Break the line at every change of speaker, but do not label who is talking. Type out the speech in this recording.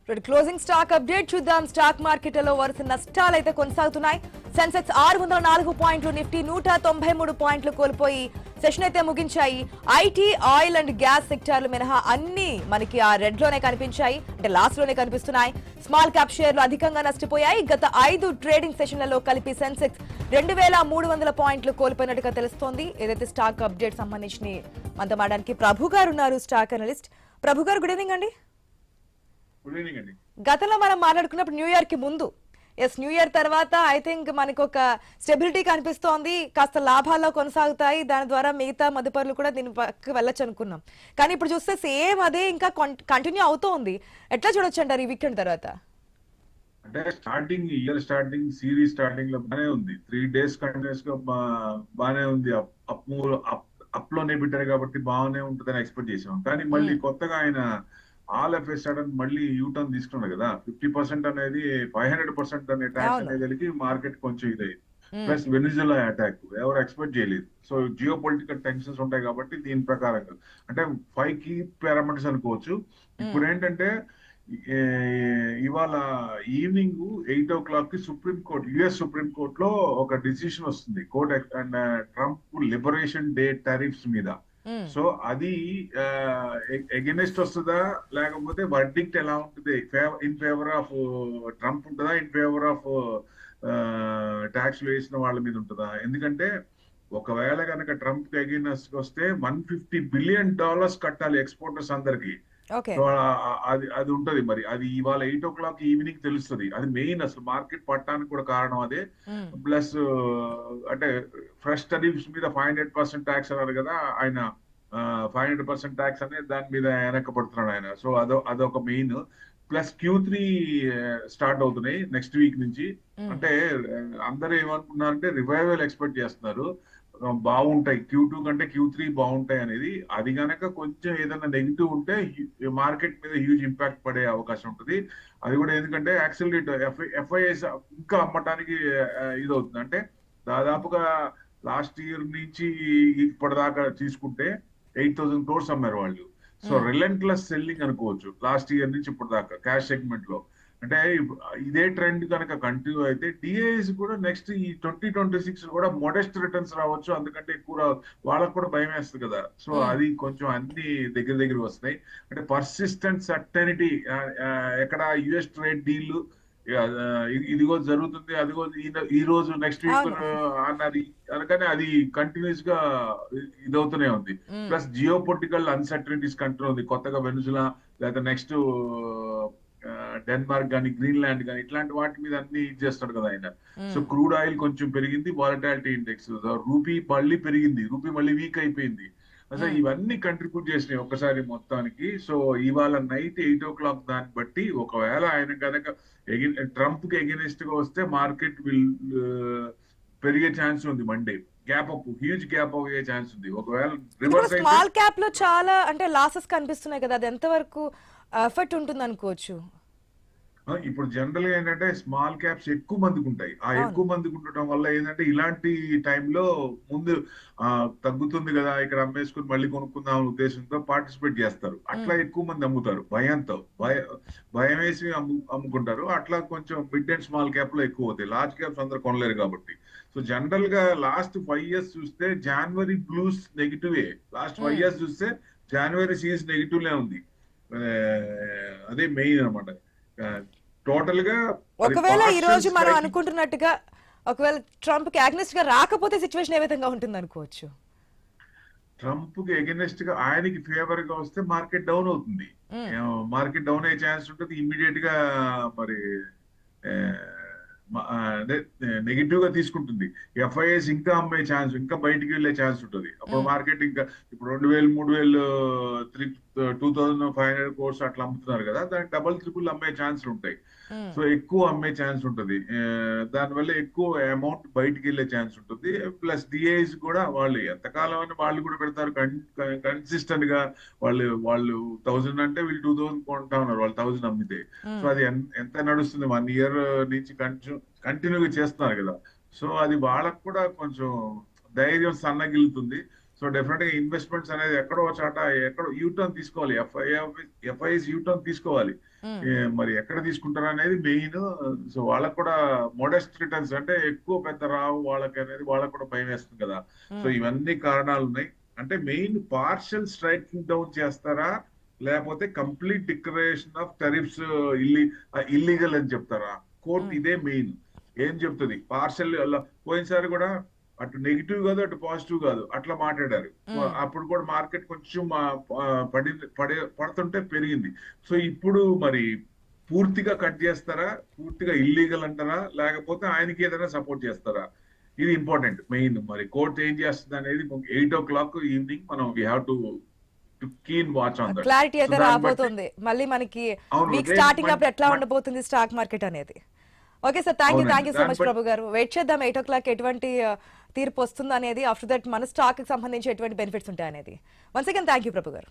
Closing stock update చూద్దాం. Stock మార్కెట్లో వరుస నష్టాలు అయితే కొనసాగుతున్నాయి. సెన్సెక్స్ 604 పాయింట్లు, నిఫ్టీ 193 పాయింట్లు కోల్పోయి సెషన్ అయితే ముగించాయి. ఐటీ, ఆయిల్ అండ్ గ్యాస్ సెక్టార్లు మినహా అన్ని మనకి ఆ రెడ్ లోనే కనిపించాయి, అంటే లాస్ట్ లోనే కనిపిస్తున్నాయి. స్మాల్ క్యాప్ షేర్లు అధికంగా నష్టపోయాయి. గత 5 ట్రేడింగ్ సెషన్లలో కలిపి సెన్సెక్స్ 2300 పాయింట్లు కోల్పోయినట్టుగా తెలుస్తోంది. ఏదైతే స్టాక్ అప్డేట్ సంబంధించి మనతో మాట్లాడడానికి ప్రభు గారు ఉన్నారు, స్టాక్ అనలిస్ట్. ప్రభు గారు, గుడ్ ఈవినింగ్ అండి. గతంలో మనం మాట్లాడుకున్నప్పుడు న్యూ ఇయర్ కి ముందు, న్యూ ఇయర్ తర్వాత ఐ థింక్ మనకు ఒక స్టెబిలిటీ కనిపిస్తోంది, కాస్త లాభాల్లో కొనసాగుతాయి, దాని ద్వారా మిగతా మదుపరులు కూడా దీని పక్కకు వెళ్ళొచ్చు అనుకున్నాం. కానీ ఇప్పుడు చూస్తే సేమ్ అదే ఇంకా కంటిన్యూ అవుతోంది. ఎట్లా చూడొచ్చు అంటారు ఈ వీకెండ్ తర్వాత?
అంటే ఇయర్ స్టార్టింగ్ సిరీస్ స్టార్టింగ్ లో బానే ఉంది. 3 days కంటిన్యూస్ గా బానే ఉంది. అప్ లోనే పెట్టారు కాబట్టి బాగానే ఉంటుందని ఎక్స్పెక్ట్ చేసాం. కానీ మళ్ళీ కొత్తగా ఆయన ఆల్ ఆఫ్ ఏ సడన్ మళ్ళీ యూటర్న్ తీసుకున్నాడు కదా. 50% అనేది 500% అనే ట్యాక్స్ అనేది మార్కెట్ కొంచెం ఇదైంది. ప్లస్ వెనిజులా అటాక్ ఎవరు ఎక్స్పెక్ట్ చేయలేదు. సో జియో పొలిటికల్ టెన్షన్స్ ఉంటాయి కాబట్టి దీని ప్రకారంగా అంటే 5 key పారామీటర్స్ అనుకోవచ్చు. ఇప్పుడు ఏంటంటే ఇవాళ ఈవినింగ్ 8 o'clock కి యుఎస్ సుప్రీం కోర్ట్ లో ఒక డిసిషన్ వస్తుంది, court and Trump liberation day tariffs మీద. సో అది ఎగెనిస్ట్ వస్తుందా, లేకపోతే వర్డిక్ట్ ఎలా ఉంటుంది, ఇన్ ఫేవర్ ఆఫ్ ట్రంప్ ఉంటుందా, ఇన్ ఫేవర్ ఆఫ్ ట్యాక్స్ వేసిన వాళ్ళ మీద ఉంటుందా? ఎందుకంటే ఒకవేళ కనుక ట్రంప్ కి ఎగెనిస్ట్ వస్తే $150 billion కట్టాలి ఎక్స్పోర్టర్స్ అందరికి. సో అది ఉంటది. మరి అది ఇవాళ 8 o'clock ఈవినింగ్ తెలుస్తుంది. అది మెయిన్ అసలు మార్కెట్ పట్టడానికి కూడా కారణం అదే. ప్లస్ అంటే ఫ్రెష్ టరిఫ్స్ మీద 500% ట్యాక్స్ అన్నారు కదా ఆయన. 500% ట్యాక్స్ అనేది దాని మీద వెనకపడుతున్నాడు ఆయన. సో అదొక మెయిన్. ప్లస్ Q3 స్టార్ట్ అవుతున్నాయి నెక్స్ట్ వీక్ నుంచి. అంటే అందరూ ఏమనుకున్నారంటే రివైవల్ ఎక్స్పెక్ట్ చేస్తున్నారు, బాగుంటాయి Q2 కంటే Q3 బాగుంటాయి అనేది. అది కనుక కొంచెం ఏదైనా నెగిటివ్ ఉంటే మార్కెట్ మీద హ్యూజ్ ఇంపాక్ట్ పడే అవకాశం ఉంటుంది. అది కూడా ఎందుకంటే యాక్సిలరేట్ ఎఫ్ఐఎస్ ఇంకా అమ్మటానికి ఇదవుతుంది. అంటే దాదాపుగా లాస్ట్ ఇయర్ నుంచి ఇప్పటిదాకా తీసుకుంటే 8,000 crores అమ్మారు వాళ్ళు. సో రిలెంట్లెస్ సెల్లింగ్ అనుకోవచ్చు లాస్ట్ ఇయర్ నుంచి ఇప్పటిదాకా క్యాష్ సెగ్మెంట్ లో. అంటే ఇదే ట్రెండ్ కనుక కంటిన్యూ అయితే డిఐఎస్ కూడా నెక్స్ట్ ఈ 2026 కూడా మోడెస్ట్ రిటర్న్స్ రావచ్చు, అందుకంటే ఎక్కువ వాళ్ళకు కూడా భయం వేస్తుంది కదా. సో అది కొంచెం అన్ని దగ్గర వస్తున్నాయి. అంటే పర్సిస్టెంట్ సర్టెనిటీ ఎక్కడ యుఎస్ ట్రేడ్ డీల్ ఇదిగో జరుగుతుంది, అదిగో ఈ రోజు నెక్స్ట్ వీక్ అన్నది అనగానే అది కంటిన్యూస్ గా ఇదవుతూనే ఉంది. Plus geo political uncertainties control ఉంది. కొత్తగా వెనుజులా లేదా నెక్స్ట్ డెన్మార్క్ గానీ, గ్రీన్లాండ్ గానీ ఇట్లాంటి వాటి మీద అన్ని ఇది చేస్తాడు కదా ఆయన. సో క్రూడ్ ఆయిల్ కొంచెం పెరిగింది, వాలటాలిటీ ఇండెక్స్, రూపీ మళ్ళీ పెరిగింది, రూపీ మళ్ళీ వీక్ అయిపోయింది. అసలు ఇవన్నీ కంట్రిబ్యూట్ చేసినాయి ఒక్కసారి మొత్తానికి. సో ఇవాళ నైట్ 8 o'clock దాన్ని బట్టి ఒకవేళ ఆయన కనుక ట్రంప్ కి ఎగెనిస్ట్ గా వస్తే మార్కెట్ విల్ పెరిగే ఛాన్స్ ఉంది. మండే హ్యూజ్ గ్యాప్ అయ్యే ఛాన్స్ ఉంది. ఒకవేళ రివర్స్
స్మాల్ క్యాప్ లో చాలా అంటే లాసెస్ కనిపిస్తున్నాయి కదా, అది ఎంతవరకు ఎఫెక్ట్ ఉంటుంది అనుకోవచ్చు?
ఇప్పుడు జనరల్ గా ఏంటంటే స్మాల్ క్యాప్స్ ఎక్కువ మందికి ఉంటాయి. ఆ ఎక్కువ మందికి ఉండటం వల్ల ఏంటంటే ఇలాంటి టైంలో ముందు తగ్గుతుంది కదా ఇక్కడ అమ్మేసుకుని మళ్ళీ కొనుక్కుందాం అనే ఉద్దేశంతో పార్టిసిపేట్ చేస్తారు. అట్లా ఎక్కువ మంది అమ్ముతారు, భయంతో భయం వేసి అమ్ముకుంటారు. అట్లా కొంచెం మిడ్ అండ్ స్మాల్ క్యాప్ లో ఎక్కువ అవుతాయి. లార్జ్ క్యాప్స్ అందరు కొనలేరు కాబట్టి. సో జనరల్ గా లాస్ట్ 5 years చూస్తే జనవరి బ్లూస్ నెగిటివే. లాస్ట్ 5 years చూస్తే జనవరి సీన్స్ నెగిటివ్ లే ఉంది. అదే మెయిన్ అనమాట. టోటల్ గా
ఒకవేళ ఈ రోజు మనం అనుకుంటున్నట్టుగా ఒకవేళ ట్రంప్ కి అగెనిస్ట్ గా రాకపోతే సిచ్యువేషన్ ఏ విధంగా ఉంటుంది అనుకోవచ్చు?
ట్రంప్ కి అగెనిస్ట్ గా ఆయనకి ఫేవర్ గా వస్తే మార్కెట్ డౌన్ అవుతుంది. మార్కెట్ డౌన్ అయ్యే ఛాన్స్ ఉంటుంది ఇమ్మీడియట్ గా. మరి నెగిటివ్ గా తీసుకుంటుంది. ఎఫ్ఐఎస్ ఇంకా అమ్మే ఛాన్స్, ఇంకా బయటికి వెళ్లే ఛాన్స్ ఉంటుంది. అప్పుడు మార్కెట్ ఇంకా ఇప్పుడు 2,000, 3,000, 2,500 crores అట్లా అమ్ముతున్నారు కదా, దానికి డబల్ ట్రిపుల్ అమ్మే ఛాన్స్లు ఉంటాయి. సో ఎక్కువ అమ్మే ఛాన్స్ ఉంటుంది. దానివల్ల ఎక్కువ అమౌంట్ బయటికి వెళ్లే ఛాన్స్ ఉంటుంది. ప్లస్ డిఐస్ కూడా వాళ్ళు ఎంతకాలం అని వాళ్ళు కూడా పెడతారు కన్సిస్టెంట్ గా. వాళ్ళు 1,000 అంటే వీళ్ళు 2,000 కొంటా ఉన్నారు, వాళ్ళు 1,000 అమ్మితే. సో అది ఎంత నడుస్తుంది, 1 year నుంచి కంటిన్యూగా చేస్తున్నారు కదా. సో అది వాళ్ళకు కూడా కొంచెం ధైర్యం సన్నగిలుతుంది. సో డెఫినెట్ గా ఇన్వెస్ట్మెంట్స్ అనేది ఎక్కడో చోట ఎక్కడో యూటర్న్ తీసుకోవాలి, ఎఫ్ఐఎస్ యూటర్న్ తీసుకోవాలి. మరి ఎక్కడ తీసుకుంటారు అనేది మెయిన్. సో వాళ్ళకు కూడా మోడెస్ట్ రిటర్న్స్ అంటే ఎక్కువ పెద్ద రావు వాళ్ళకి అనేది వాళ్ళకు కూడా భయం వేస్తుంది కదా. సో ఇవన్నీ కారణాలు ఉన్నాయి. అంటే మెయిన్ పార్షల్ స్ట్రైకింగ్ డౌన్ చేస్తారా, లేకపోతే కంప్లీట్ డిక్లరేషన్ ఆఫ్ టెరిఫ్స్ ఇల్లీగల్ అని చెప్తారా? కోర్టు ఇదే మెయిన్ ఏం చెప్తుంది. పార్షల్ పోయినసారి కూడా అటు నెగిటివ్ కాదు అటు పాజిటివ్ కాదు అట్లా మాట్లాడారు. అప్పుడు కూడా మార్కెట్ కొంచెం పడుతుంటే పెరిగింది. సో ఇప్పుడు మరి పూర్తిగా కట్ చేస్తారా, పూర్తిగా ఇల్లీగల్ అంటారా, లేకపోతే ఆయనకి ఏదైనా సపోర్ట్ చేస్తారా? ఇది ఇంపార్టెంట్ మెయిన్. మరి కోర్టు ఏం చేస్తుంది అనేది 8 o'clock ఈవినింగ్ మనం we have to keen watch on that.
Clarity అయితే రాబోతుంది మళ్ళీ మనకి వీక్ స్టార్టింగ్ అప్పుడు ఎట్లా ఉండబోతుంది స్టాక్ మార్కెట్ అనేది. Okay sir, thank you so much Prabhu గారు. వెయిట్ చేద్దాం 8 o'clock ఎటువంటి తీర్పు వస్తుంది అనేది. ఆఫ్టర్ దట్ మన స్టాక్ కి సంబంధించి ఎటువంటి బెనిఫిట్స్ ఉంటాయి అనేది. వన్స్ అగైన్ థ్యాంక్ యూ ప్రభు గారు.